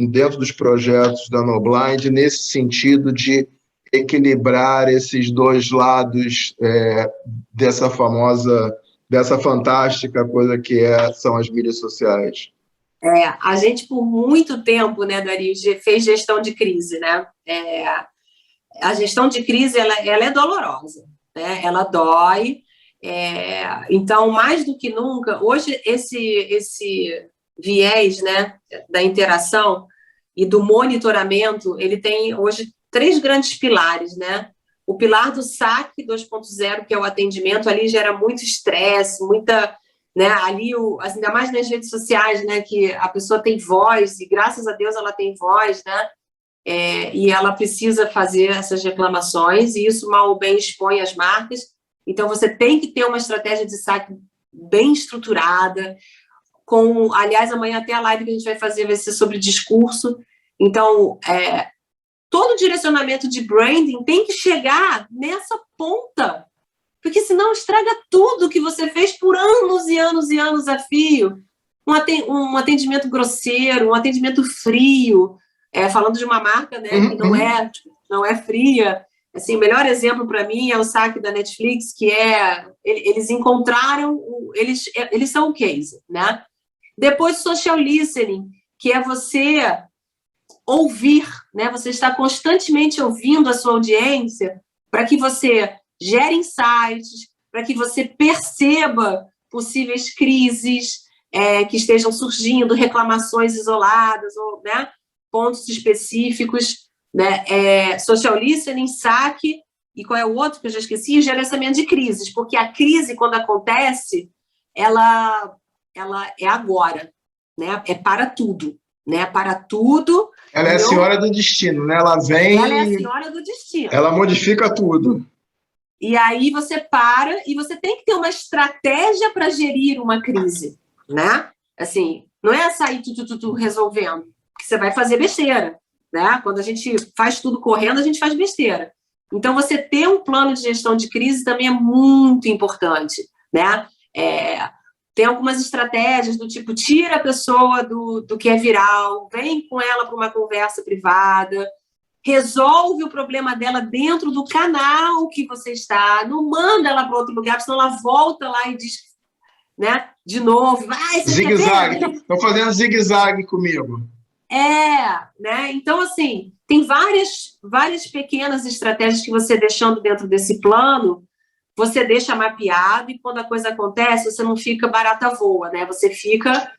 S1: dentro dos projetos da Noblind, nesse sentido de equilibrar esses dois lados dessa fantástica coisa que são as mídias sociais?
S2: A gente, por muito tempo, né, Dario, fez gestão de crise, né? A gestão de crise, ela é dolorosa, né? Ela dói. Então, mais do que nunca, hoje, esse viés, né, da interação e do monitoramento, ele tem, hoje, 3 grandes pilares, né? O pilar do saque 2.0, que é o atendimento, ali gera muito estresse, muita, né? Ali, ainda mais nas redes sociais, né? Que a pessoa tem voz, e graças a Deus ela tem voz, né? E ela precisa fazer essas reclamações, e isso mal ou bem expõe as marcas. Então, você tem que ter uma estratégia de saque bem estruturada, aliás, amanhã até a live que a gente vai fazer vai ser sobre discurso. Então, todo direcionamento de branding tem que chegar nessa ponta, porque senão estraga tudo que você fez por anos e anos e anos a fio. Um atendimento grosseiro, um atendimento frio, falando de uma marca, né, que não é fria. Assim, o melhor exemplo para mim é o saque da Netflix, que eles encontraram, eles são o case, né? Depois, social listening, que é você ouvir, né? Você está constantemente ouvindo a sua audiência para que você gere insights, para que você perceba possíveis crises que estejam surgindo, reclamações isoladas, ou, né, pontos específicos, né, social listening, saque, e qual é o outro que eu já esqueci? Gerenciamento de crises, porque a crise, quando acontece, ela é agora, né? É para tudo, né? Para tudo.
S1: Ela é a senhora do destino, né? Ela vem...
S2: Ela é a senhora do destino.
S1: Ela modifica tudo.
S2: E aí você para e você tem que ter uma estratégia para gerir uma crise, né? Assim, não é sair resolvendo, porque você vai fazer besteira, né? Quando a gente faz tudo correndo, a gente faz besteira. Então, você ter um plano de gestão de crise também é muito importante, né? Tem algumas estratégias do tipo, tira a pessoa do que é viral, vem com ela para uma conversa privada, resolve o problema dela dentro do canal que você está, não manda ela para outro lugar, senão ela volta lá e diz, né, de novo, vai, você
S1: zigue-zague, estão fazendo zigue-zague comigo.
S2: Né? Então, assim, tem várias pequenas estratégias que você deixando dentro desse plano, você deixa mapeado e quando a coisa acontece, você não fica barata voa, né? Você fica,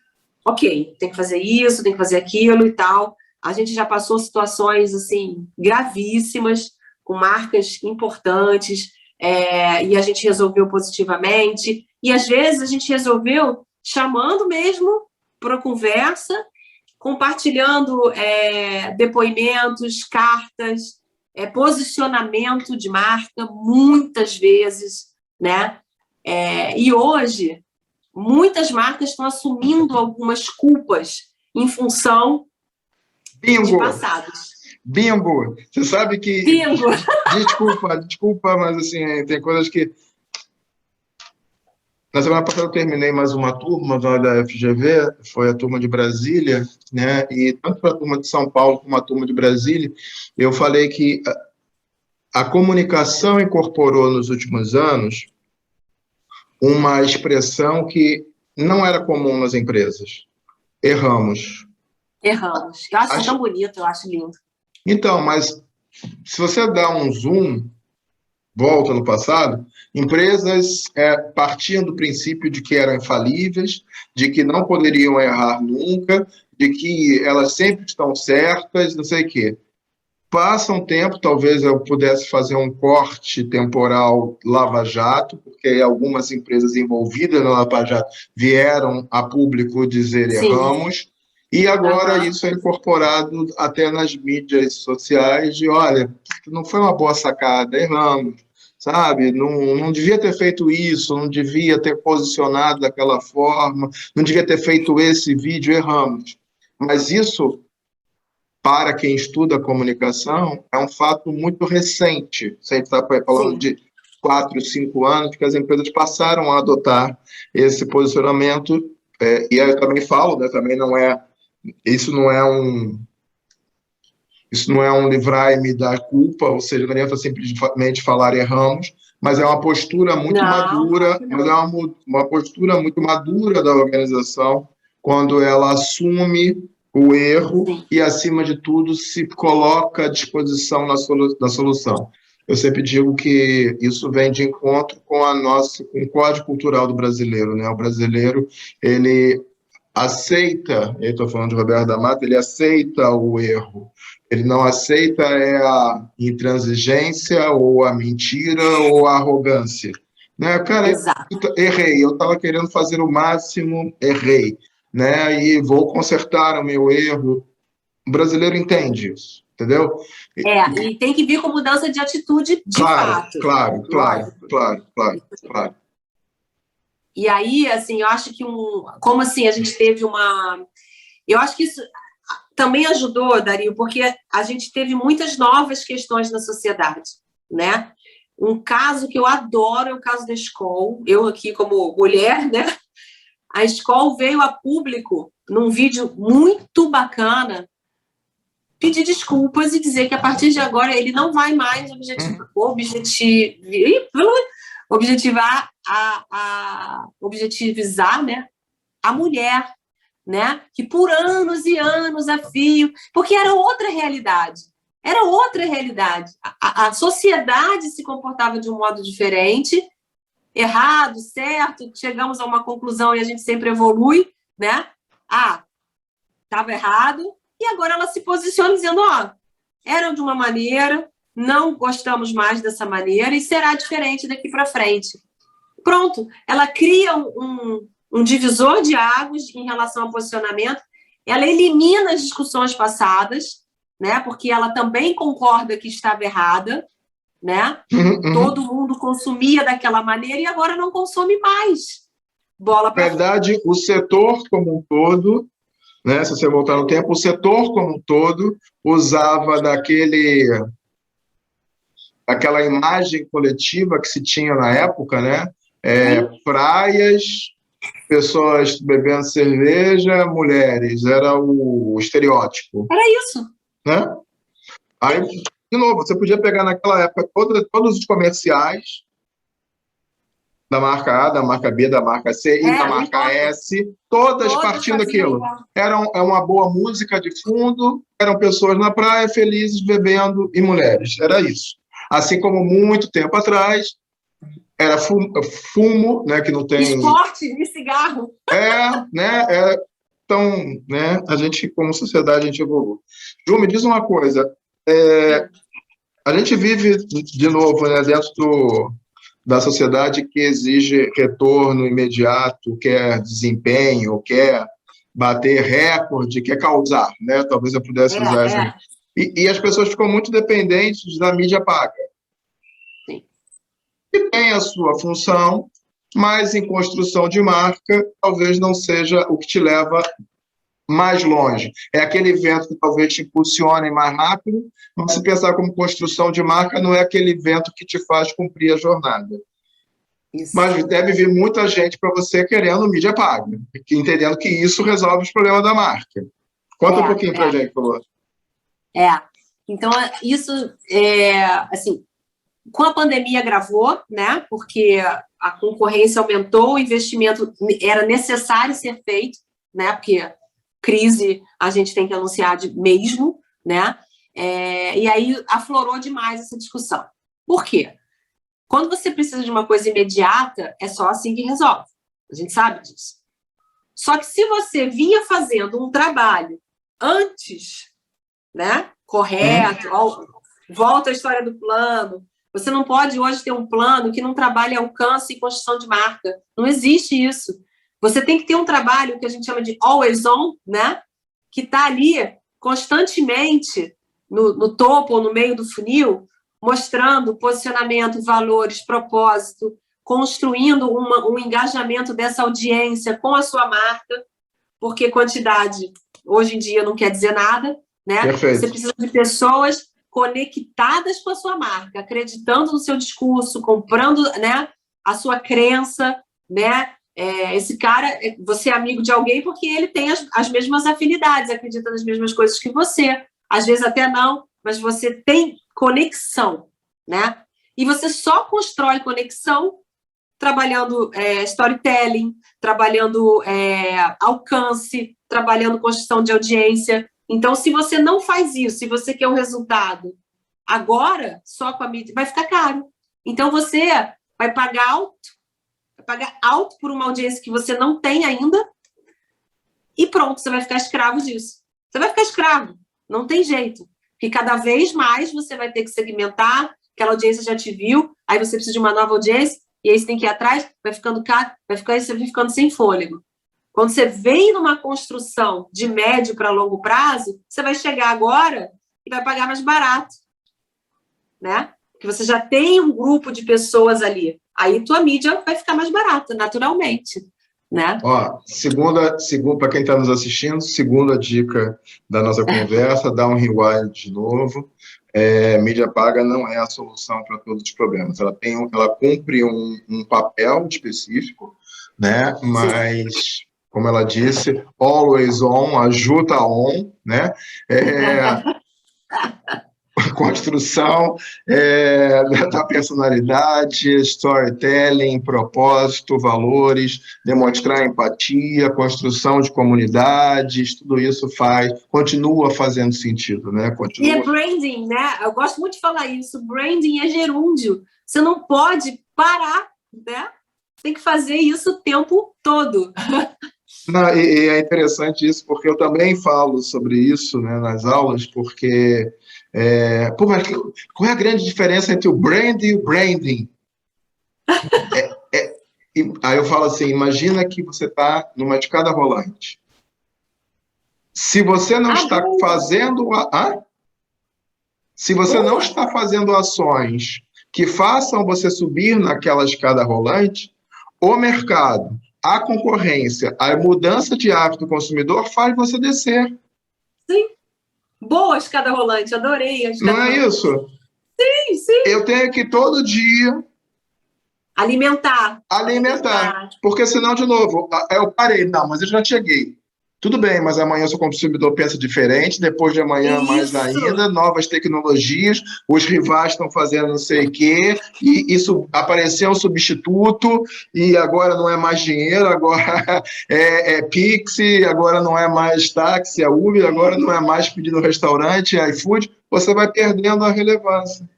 S2: ok, tem que fazer isso, tem que fazer aquilo e tal. A gente já passou situações, assim, gravíssimas, com marcas importantes, e a gente resolveu positivamente. E, às vezes, a gente resolveu chamando mesmo para conversa, compartilhando depoimentos, cartas, posicionamento de marca, muitas vezes, né? E hoje, muitas marcas estão assumindo algumas culpas em função de passados.
S1: Bingo! Você sabe que...
S2: Bingo!
S1: Desculpa, mas assim, tem coisas que... Na semana passada eu terminei mais uma turma da FGV, foi a turma de Brasília, né? E tanto para a turma de São Paulo como a turma de Brasília, eu falei que a comunicação incorporou nos últimos anos uma expressão que não era comum nas empresas. Erramos.
S2: Erramos. Eu acho tão bonito, eu acho lindo.
S1: Então, mas se você dá um zoom, volta no passado, empresas partiam do princípio de que eram infalíveis, de que não poderiam errar nunca, de que elas sempre estão certas, não sei o quê. Passa um tempo, talvez eu pudesse fazer um corte temporal Lava Jato, porque algumas empresas envolvidas na Lava Jato vieram a público dizer erramos, e agora isso é incorporado até nas mídias sociais de, olha, não foi uma boa sacada, erramos, sabe? Não devia ter feito isso, não devia ter posicionado daquela forma, não devia ter feito esse vídeo, erramos. Mas isso, para quem estuda comunicação, é um fato muito recente. A gente está falando de 4, 5 anos que as empresas passaram a adotar esse posicionamento, e eu também falo, né, também isso não é um livrar-me da culpa, ou seja, não adianta simplesmente falar erramos, mas é uma postura muito madura, mas é uma postura muito madura da organização quando ela assume o erro e, acima de tudo, se coloca à disposição da solução. Eu sempre digo que isso vem de encontro com com o código cultural do brasileiro, né? O brasileiro, ele aceita, eu estou falando de Roberto da Mata, ele aceita o erro. Ele não aceita a intransigência, ou a mentira, ou a arrogância. Né? Cara, errei, eu estava querendo fazer o máximo, errei. Né? E vou consertar o meu erro. O brasileiro entende isso, entendeu?
S2: E tem que vir com mudança de atitude de fato.
S1: Claro.
S2: E aí, assim, eu acho que como assim a gente teve eu acho que isso também ajudou, Dario, porque a gente teve muitas novas questões na sociedade, né? Um caso que eu adoro é o caso da Skol. Eu aqui como mulher, né? A Skol veio a público num vídeo muito bacana pedir desculpas e dizer que a partir de agora ele não vai mais objetivizar, né, a mulher, né, que por anos e anos a fio, porque era outra realidade, Era outra realidade. A sociedade se comportava de um modo diferente, errado, certo, chegamos a uma conclusão e a gente sempre evolui, né? Estava errado, e agora ela se posiciona dizendo, eram de uma maneira, não gostamos mais dessa maneira e será diferente daqui para frente. Pronto, ela cria um divisor de águas em relação ao posicionamento, ela elimina as discussões passadas, né? Porque ela também concorda que estava errada, né? Todo mundo consumia daquela maneira e agora não consome mais. Bola para...
S1: Na verdade, o setor como um todo, né? Se você voltar no tempo, o setor como um todo usava daquela imagem coletiva que se tinha na época, né? Praias, pessoas bebendo cerveja, mulheres, era o estereótipo.
S2: Era isso.
S1: Né? Aí, de novo, você podia pegar naquela época todos os comerciais da marca A, da marca B, da marca C e da marca S, todas partindo daquilo. Era uma boa música de fundo, eram pessoas na praia felizes bebendo e mulheres, era isso. Assim como muito tempo atrás, era fumo, né, que não tem...
S2: Esporte e cigarro.
S1: Né, então, né, a gente, como sociedade, a gente evolui. Ju, me diz uma coisa, a gente vive, de novo, né, dentro da sociedade que exige retorno imediato, quer desempenho, quer bater recorde, quer causar, né? Talvez eu pudesse usar essa. E as pessoas ficam muito dependentes da mídia paga.
S2: Sim.
S1: Que tem a sua função, mas em construção de marca, talvez não seja o que te leva mais longe. É aquele evento que talvez te impulsione mais rápido, mas se pensar como construção de marca, não é aquele evento que te faz cumprir a jornada. Isso. Mas deve vir muita gente para você querendo mídia paga, entendendo que isso resolve os problemas da marca. Conta um pouquinho para a gente, por favor.
S2: Então, isso, assim, com a pandemia agravou, né? Porque a concorrência aumentou, o investimento era necessário ser feito, né? Porque crise a gente tem que anunciar mesmo, né? E aí aflorou demais essa discussão. Por quê? Quando você precisa de uma coisa imediata, é só assim que resolve. A gente sabe disso. Só que se você vinha fazendo um trabalho antes, né? Correto, volta à história do plano. Você não pode hoje ter um plano que não trabalhe alcance e construção de marca. Não existe isso. Você tem que ter um trabalho que a gente chama de always on, né? Que está ali constantemente no topo ou no meio do funil, mostrando posicionamento, valores, propósito, construindo um engajamento dessa audiência com a sua marca, porque quantidade hoje em dia não quer dizer nada, né?
S1: Perfeito.
S2: Você precisa de pessoas conectadas com a sua marca, acreditando no seu discurso, comprando, né, a sua crença, né? Esse cara, você é amigo de alguém porque ele tem as mesmas afinidades, acredita nas mesmas coisas que você, às vezes até não, mas você tem conexão, né? E você só constrói conexão trabalhando storytelling, trabalhando alcance, trabalhando construção de audiência. Então, se você não faz isso, se você quer um resultado agora, só com a mídia, vai ficar caro. Então, você vai pagar alto por uma audiência que você não tem ainda e pronto, você vai ficar escravo disso. Você vai ficar escravo, não tem jeito. Porque cada vez mais você vai ter que segmentar, aquela audiência já te viu, aí você precisa de uma nova audiência, e aí você tem que ir atrás, vai ficando caro, você vai ficando sem fôlego. Quando você vem numa construção de médio para longo prazo, você vai chegar agora e vai pagar mais barato, né? Porque você já tem um grupo de pessoas ali. Aí tua mídia vai ficar mais barata, naturalmente, né?
S1: Segunda para quem está nos assistindo, segunda dica da nossa conversa, dá um rewind de novo. Mídia paga não é a solução para todos os problemas. Ela cumpre um papel específico, né? Mas, sim, como ela disse, always on, ajuda on, né? construção da personalidade, storytelling, propósito, valores, demonstrar empatia, construção de comunidades, tudo isso continua fazendo sentido, né?
S2: E é branding, né? Eu gosto muito de falar isso. Branding é gerúndio. Você não pode parar, né? Tem que fazer isso o tempo todo.
S1: Não, e é interessante isso, porque eu também falo sobre isso, né, nas aulas, porque mas qual é a grande diferença entre o brand e o branding? Aí eu falo assim, imagina que você está numa escada rolante. Se você não está fazendo se você não está fazendo ações que façam você subir naquela escada rolante, o mercado, a concorrência, a mudança de hábito do consumidor faz você descer.
S2: Sim. Boa escada rolante, adorei a escada
S1: rolante. Não é isso?
S2: Sim, sim.
S1: Eu tenho que todo dia
S2: alimentar.
S1: Porque senão, de novo, eu parei. Não, mas eu já cheguei. Tudo bem, mas amanhã o seu consumidor pensa diferente, depois de amanhã mais ainda, novas tecnologias, os rivais estão fazendo não sei o quê, e isso apareceu um substituto, e agora não é mais dinheiro, agora é Pix, agora não é mais táxi, é Uber, agora não é mais pedir no restaurante, é iFood, você vai perdendo a relevância.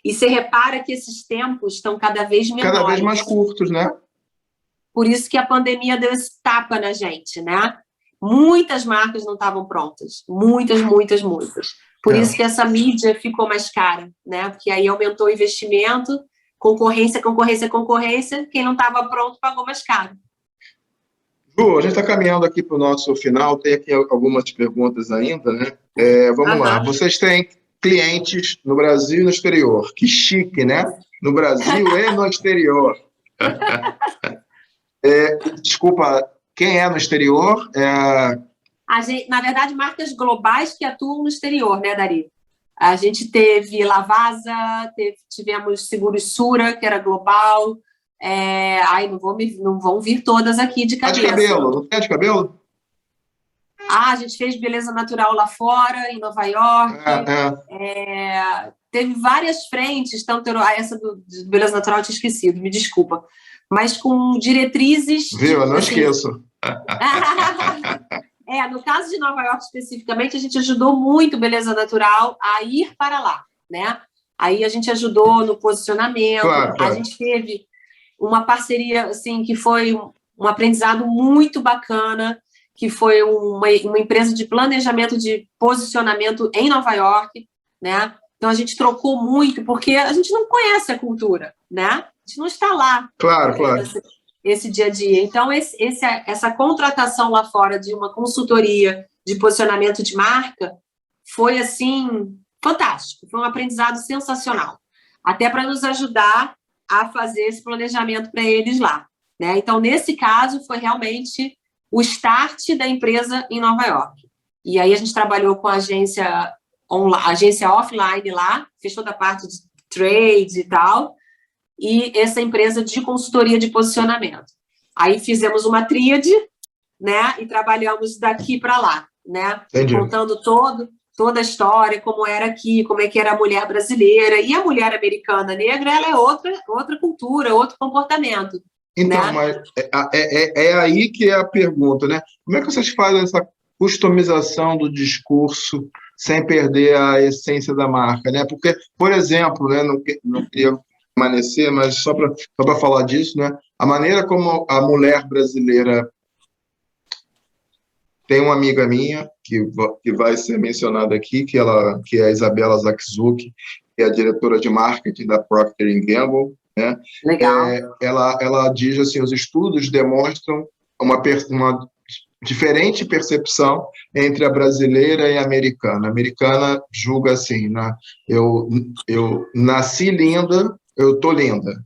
S2: E você repara que esses tempos estão cada vez menores.
S1: Cada vez mais curtos, né?
S2: Por isso que a pandemia deu esse tapa na gente, né? Muitas marcas não estavam prontas. Muitas. Por isso que essa mídia ficou mais cara, né? Porque aí aumentou o investimento, concorrência. Quem não estava pronto pagou mais caro.
S1: Ju, a gente está caminhando aqui para o nosso final. Tem aqui algumas perguntas ainda, né? Vamos lá. Vocês têm clientes no Brasil e no exterior. Que chique, né? No Brasil e no exterior. Desculpa, quem é no exterior?
S2: Na verdade, marcas globais que atuam no exterior, né, Dari? A gente teve Lavazza, tivemos Seguros Sura, que era global. Não vão vir todas aqui de cabeça.
S1: De cabelo, não tem de cabelo?
S2: A gente fez Beleza Natural lá fora, em Nova York. Teve várias frentes, tanto essa de Beleza Natural eu tinha esquecido, me desculpa. Mas com diretrizes...
S1: Viu? Eu não esqueço.
S2: No caso de Nova York especificamente, a gente ajudou muito Beleza Natural a ir para lá, né? Aí a gente ajudou no posicionamento. Claro. A gente teve uma parceria, assim, que foi um aprendizado muito bacana, que foi uma empresa de planejamento de posicionamento em Nova York, né? Então, a gente trocou muito, porque a gente não conhece a cultura, né? A gente não está lá.
S1: Claro.
S2: Esse dia a dia. Então, essa contratação lá fora de uma consultoria de posicionamento de marca foi, assim, fantástico. Foi um aprendizado sensacional. Até para nos ajudar a fazer esse planejamento para eles lá, né? Então, nesse caso, foi realmente o start da empresa em Nova York. E aí a gente trabalhou com a agência offline lá, fez toda a parte de trade e tal, e essa empresa de consultoria de posicionamento. Aí fizemos uma tríade, né, e trabalhamos daqui para lá, né?
S1: Entendi.
S2: Contando toda a história, como era aqui, como é que era a mulher brasileira, e a mulher americana negra, ela é outra cultura, outro comportamento.
S1: Então, né? Mas é aí que é a pergunta, né? Como é que vocês fazem essa customização do discurso sem perder a essência da marca, né? Porque, por exemplo, né, não queria permanecer, mas só para falar disso, né? A maneira como a mulher brasileira... Tem uma amiga minha que vai ser mencionada aqui, que é a Isabela Zakzuki, que é a diretora de marketing da Procter & Gamble, né?
S2: Legal.
S1: Ela diz assim, os estudos demonstram uma diferente percepção entre a brasileira e a americana. A americana julga assim, né? Eu nasci linda, eu tô linda.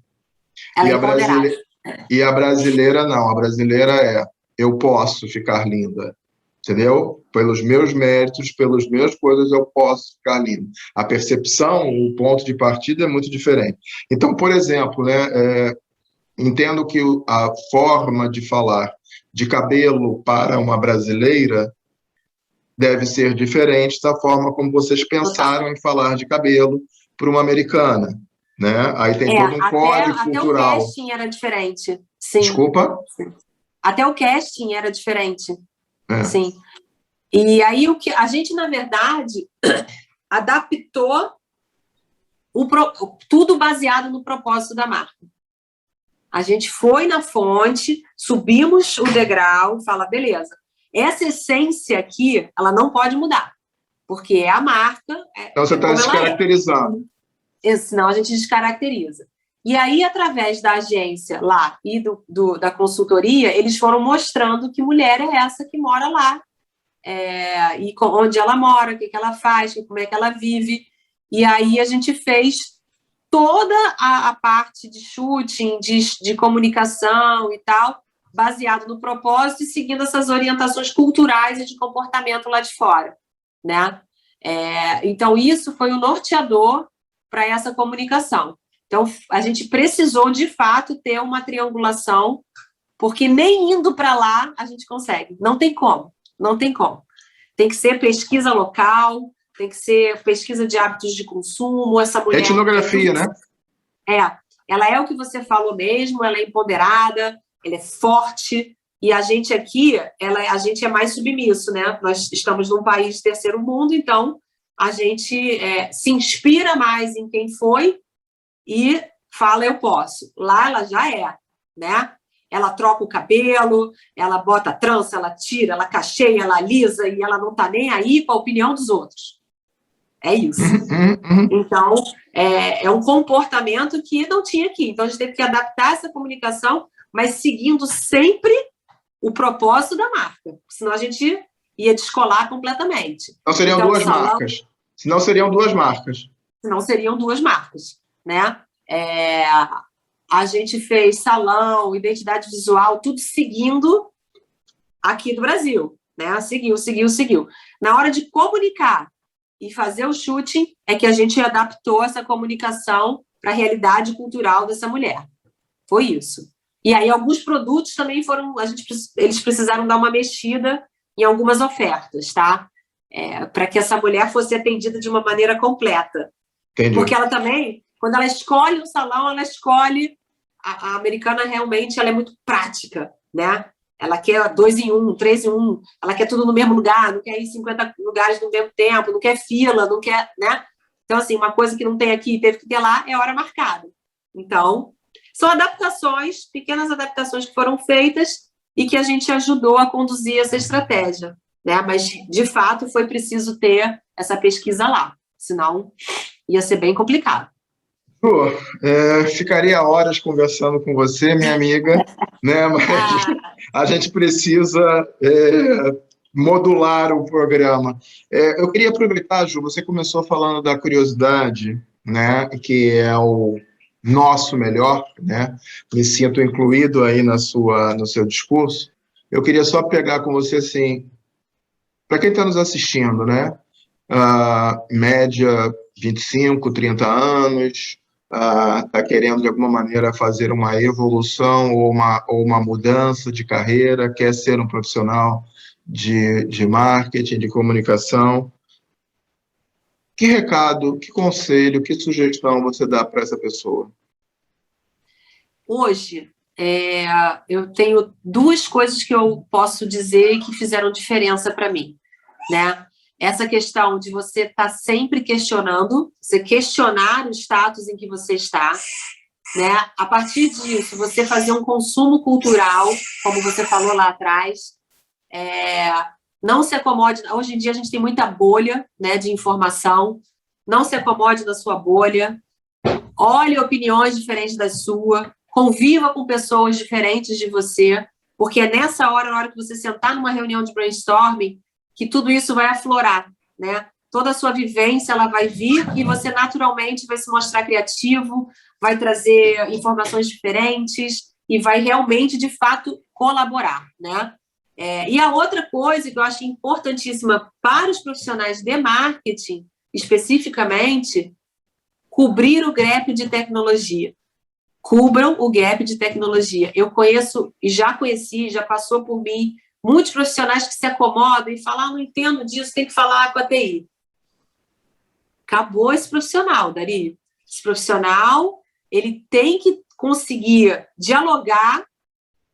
S1: E a brasileira não, a brasileira eu posso ficar linda. Entendeu? Pelos meus méritos, pelas minhas coisas, eu posso ficar lindo. A percepção, o ponto de partida é muito diferente. Então, por exemplo, né, entendo que a forma de falar de cabelo para uma brasileira deve ser diferente da forma como vocês pensaram em falar de cabelo para uma americana, né? Aí tem todo um código
S2: até
S1: cultural.
S2: o casting era diferente. Sim.
S1: Desculpa?
S2: Sim. Até o casting era diferente.
S1: É.
S2: Sim. E aí o que a gente, na verdade, adaptou tudo baseado no propósito da marca. A gente foi na fonte, subimos o degrau, fala, beleza, essa essência aqui, ela não pode mudar, porque é a marca.
S1: Então você está descaracterizando.
S2: Senão a gente descaracteriza. E aí, através da agência lá e da consultoria, eles foram mostrando que mulher é essa que mora lá, e onde ela mora, o que ela faz, como é que ela vive. E aí a gente fez toda a parte de shooting, de comunicação e tal, baseado no propósito e seguindo essas orientações culturais e de comportamento lá de fora, né? Então, isso foi o norteador para essa comunicação. Então, a gente precisou, de fato, ter uma triangulação, porque nem indo para lá a gente consegue. Não tem como, não tem como. Tem que ser pesquisa local, tem que ser pesquisa de hábitos de consumo, essa mulher...
S1: Etnografia, né?
S2: Ela é o que você falou mesmo, ela é empoderada, ela é forte, e a gente aqui, a gente é mais submisso, né? Nós estamos num país de terceiro mundo, então a gente se inspira mais em quem foi e fala, eu posso. Lá ela já né? Ela troca o cabelo, ela bota trança, ela tira, ela cacheia, ela alisa, e ela não tá nem aí com a opinião dos outros. É isso. Então, é um comportamento que não tinha aqui. Então, a gente teve que adaptar essa comunicação, mas seguindo sempre o propósito da marca. Senão a gente ia descolar completamente.
S1: Não seriam duas marcas. Senão seriam duas marcas.
S2: Senão seriam duas marcas, né? A gente fez salão, identidade visual, tudo seguindo aqui do Brasil, né? Seguiu. Na hora de comunicar e fazer o shooting, é que a gente adaptou essa comunicação para a realidade cultural dessa mulher. Foi isso. E aí, alguns produtos também foram... eles precisaram dar uma mexida em algumas ofertas, tá? Para que essa mulher fosse atendida de uma maneira completa.
S1: Entendi.
S2: Porque ela também, quando ela escolhe um salão, ela escolhe... A americana, realmente, ela é muito prática, né? Ela quer 2 em 1, 3 em 1, ela quer tudo no mesmo lugar, não quer ir em 50 lugares no mesmo tempo, não quer fila, não quer, né? Então, assim, uma coisa que não tem aqui e teve que ter lá é hora marcada. Então, são adaptações, pequenas adaptações que foram feitas e que a gente ajudou a conduzir essa estratégia, né? Mas, de fato, foi preciso ter essa pesquisa lá, senão ia ser bem complicado.
S1: Ficaria horas conversando com você, minha amiga, né? Mas a gente precisa modular o programa. Eu queria aproveitar, Ju, você começou falando da curiosidade, né? Que é o nosso melhor, né? Me sinto incluído aí no seu discurso. Eu queria só pegar com você, assim, para quem está nos assistindo, né? Média 25, 30 anos, está querendo, de alguma maneira, fazer uma evolução ou uma mudança de carreira, quer ser um profissional de marketing, de comunicação. Que recado, que conselho, que sugestão você dá para essa pessoa?
S2: Hoje, eu tenho 2 coisas que eu posso dizer que fizeram diferença para mim, né? Essa questão de você estar sempre questionando, você questionar o status em que você está, né? A partir disso, você fazer um consumo cultural, como você falou lá atrás, não se acomode. Hoje em dia a gente tem muita bolha, né, de informação. Não se acomode na sua bolha. Olhe opiniões diferentes da sua. Conviva com pessoas diferentes de você, porque é nessa hora, na hora que você sentar numa reunião de brainstorming, que tudo isso vai aflorar, né? Toda a sua vivência, ela vai vir e você naturalmente vai se mostrar criativo, vai trazer informações diferentes e vai realmente, de fato, colaborar, né? E a outra coisa que eu acho importantíssima para os profissionais de marketing, especificamente, cobrir o gap de tecnologia. Cubram o gap de tecnologia. Eu conheço, e já conheci, já passou por mim, muitos profissionais que se acomodam e falam, não entendo disso, tem que falar com a TI. Acabou esse profissional, Dari. Esse profissional, ele tem que conseguir dialogar,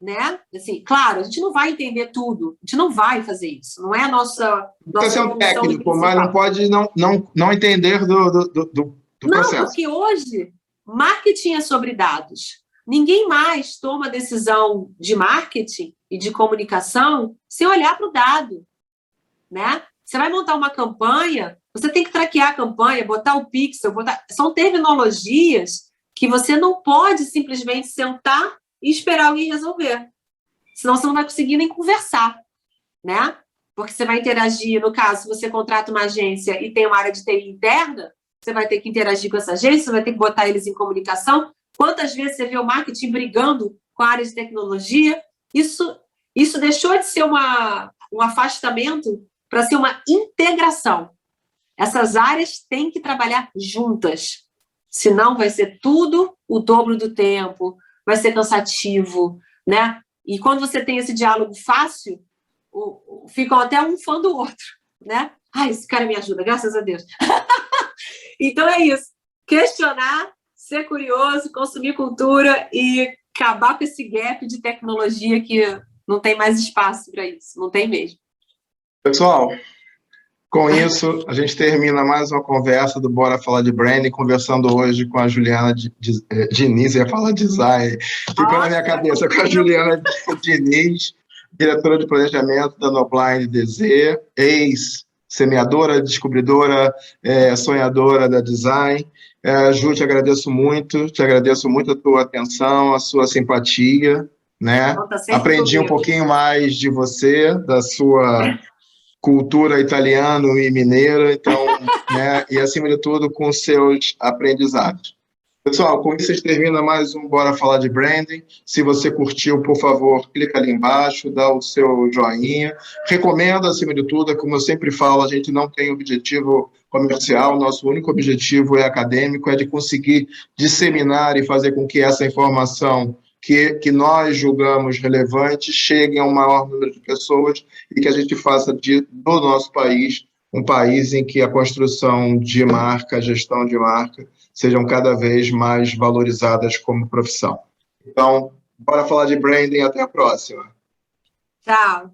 S2: né? Assim, claro, a gente não vai entender tudo, a gente não vai fazer isso, não é a nossa
S1: Você é um técnico,
S2: principal.
S1: mas não pode não entender do processo.
S2: Não, porque hoje, marketing é sobre dados. Ninguém mais toma decisão de marketing e de comunicação sem olhar para o dado, né? Você vai montar uma campanha, você tem que traquear a campanha, botar o pixel, são terminologias que você não pode simplesmente sentar e esperar alguém resolver. Senão você não vai conseguir nem conversar, né? Porque você vai interagir, no caso, se você contrata uma agência e tem uma área de TI interna, você vai ter que interagir com essa agência, você vai ter que botar eles em comunicação. Quantas vezes você vê o marketing brigando com a área de tecnologia? Isso deixou de ser um afastamento para ser uma integração. Essas áreas têm que trabalhar juntas, senão vai ser tudo o dobro do tempo, vai ser cansativo, né? E quando você tem esse diálogo fácil, ficam até um fã do outro, né? Ai, esse cara me ajuda, graças a Deus. Então é isso, questionar, ser curioso, consumir cultura e acabar com esse gap de tecnologia que não tem mais espaço para isso, não tem mesmo.
S1: Pessoal, com isso, a gente termina mais uma conversa do Bora Falar de Branding, conversando hoje com a Juliana Diniz, ia falar design, ficou na minha cabeça, com a Juliana Diniz, diretora de planejamento da Noblind DZ, ex-semeadora, descobridora, sonhadora da design. Ju, te agradeço muito a tua atenção, a sua simpatia, né? Aprendi um pouquinho mais de você, da sua cultura italiana e mineira, então, né? E acima de tudo, com seus aprendizados. Pessoal, com isso a gente termina mais um Bora Falar de Branding. Se você curtiu, por favor, clica ali embaixo, dá o seu joinha. Recomendo, acima de tudo, como eu sempre falo, a gente não tem objetivo comercial, nosso único objetivo é acadêmico, é de conseguir disseminar e fazer com que essa informação que nós julgamos relevante chegue a um maior número de pessoas e que a gente faça do nosso país um país em que a construção de marca, a gestão de marca, sejam cada vez mais valorizadas como profissão. Então, bora falar de branding, até a próxima.
S2: Tchau.